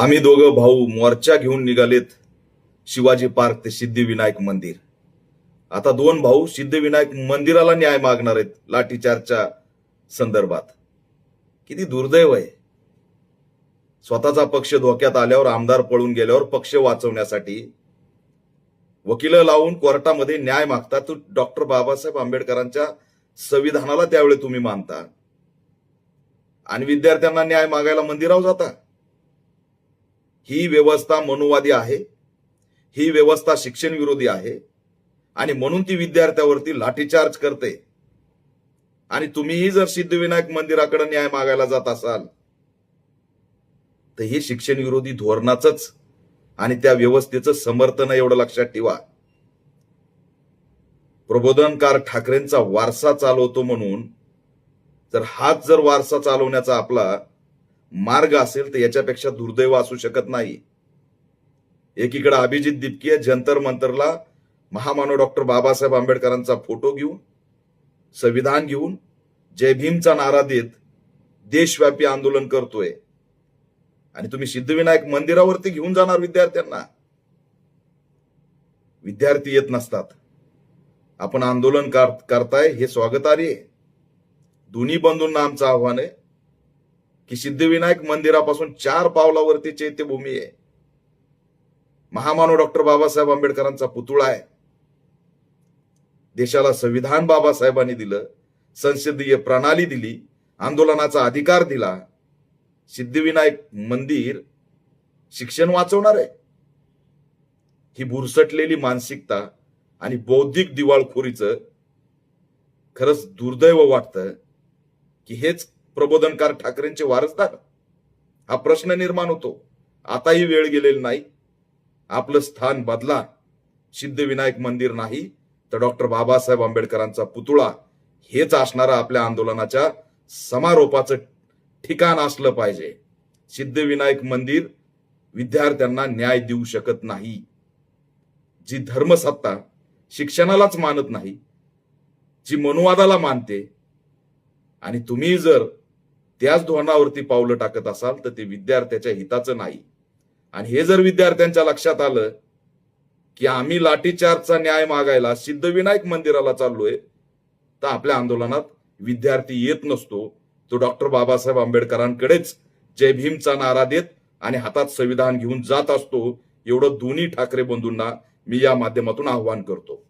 आम्ही दोघं भाऊ मोर्चा घेऊन निघालेत शिवाजी पार्क ते सिद्धिविनायक मंदिर. आता दोन भाऊ सिद्धिविनायक मंदिराला न्याय मागणार आहेत लाठीचार्जच्या संदर्भात. किती दुर्दैव आहे. स्वतःचा पक्ष धोक्यात आल्यावर, आमदार पळून गेल्यावर पक्ष वाचवण्यासाठी वकील लावून कोर्टामध्ये न्याय मागता. तो डॉक्टर बाबासाहेब आंबेडकरांच्या संविधानाला त्यावेळी तुम्ही मानता आणि विद्यार्थ्यांना न्याय मागायला मंदिरावर जाता. ही व्यवस्था मनुवादी आहे, ही व्यवस्था शिक्षण विरोधी आहे आणि म्हणून ती विद्यार्थ्यावरती लाठीचार्ज करते. आणि तुम्हीही जर सिद्धिविनायक मंदिराकडे न्याय मागायला जात असाल तर हे शिक्षण विरोधी धोरणाचंच आणि त्या व्यवस्थेचं समर्थन, एवढं लक्षात ठेवा. प्रबोधनकार ठाकरेंचा वारसा चालवतो म्हणून हाच जर वारसा चालवण्याचा आपला मार्ग असेल तर याच्यापेक्षा दुर्दैव असू शकत नाही. एकीकडे अभिजित दिपकीय जंतर मंतरला महामानव डॉक्टर बाबासाहेब आंबेडकरांचा फोटो घेऊन, संविधान घेऊन, जय भीमचा नारा देत देशव्यापी आंदोलन करतोय आणि तुम्ही सिद्धिविनायक मंदिरावरती घेऊन जाणार विद्यार्थ्यांना. विद्यार्थी येत नसतात, आपण आंदोलन करताय हे स्वागतार्ह आहे. दोन्ही बंधूंना आमचं आव्हान आहे की सिद्धिविनायक मंदिरापासून 4 पावलावरती चैत्यभूमी आहे. महामानव डॉक्टर बाबासाहेब आंबेडकरांचा पुतळा आहे. देशाला संविधान बाबासाहेबांनी दिलं, संसदीय प्रणाली दिली, आंदोलनाचा अधिकार दिला. सिद्धिविनायक मंदिर शिक्षण वाचवणार आहे. ही बुरसटलेली मानसिकता आणि बौद्धिक दिवाळखोरीचं खरंच दुर्दैव वाटतं की हेच प्रबोधनकार ठाकरेंचे वारसदार. हा प्रश्न निर्माण होतो. आताही वेळ गेलेली नाही. आपलं स्थान बदला. सिद्धिविनायक मंदिर नाही तर डॉक्टर बाबासाहेब आंबेडकरांचा पुतळा हेच असणारं आपल्या आंदोलनाच्या समारोपाचं ठिकाण असलं पाहिजे. सिद्धिविनायक मंदिर विद्यार्थ्यांना न्याय देऊ शकत नाही. जी धर्मसत्ता शिक्षणालाच मानत नाही, जी मनुवादाला मानते, आणि तुम्ही जर त्याच धोरणावरती पावलं टाकत असाल तर ते विद्यार्थ्याच्या हिताचं नाही. आणि हे जर विद्यार्थ्यांच्या लक्षात आलं की आम्ही लाठीचार्जचा न्याय मागायला सिद्धिविनायक मंदिराला चाललोय तर आपल्या आंदोलनात विद्यार्थी येत नसतो. तो डॉक्टर बाबासाहेब आंबेडकरांकडेच जय भीमचा नारा देत आणि हातात संविधान घेऊन जात असतो. एवढं दोन्ही ठाकरे बंधूंना मी या माध्यमातून आव्हान करतो.